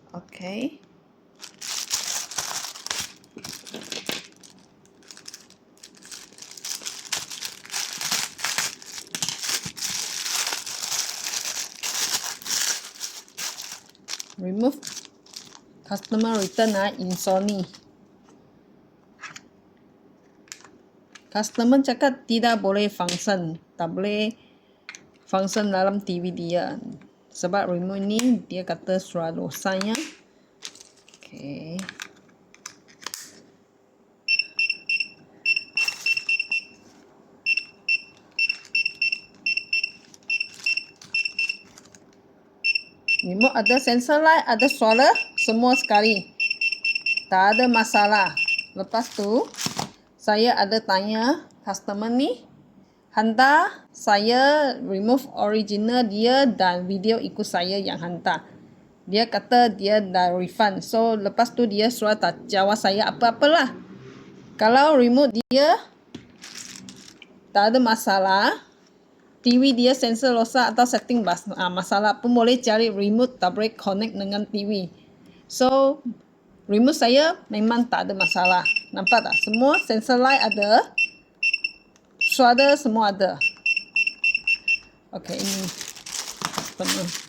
Okay. Remove customer return in Sony. Customer cakap tidak boleh function, tak boleh function dalam TV dia. Sebab remote ni dia kata surat dosanya. Okay. Remote ada sensor light, ada suara, semua sekali. Tak ada masalah. Lepas tu, saya ada tanya customer ni, hantar saya remove original dia dan video ikut saya yang hantar. Dia kata dia dah refund. So, lepas tu dia suruh tak jawab saya apa-apalah. Kalau remote dia tak ada masalah, TV dia sensor rosak atau setting masalah pun boleh cari remote tak boleh connect dengan TV. So, remote saya memang tak ada masalah. Nampak tak? Semua sensor light ada. Suara semua ada. Okay, ini customer.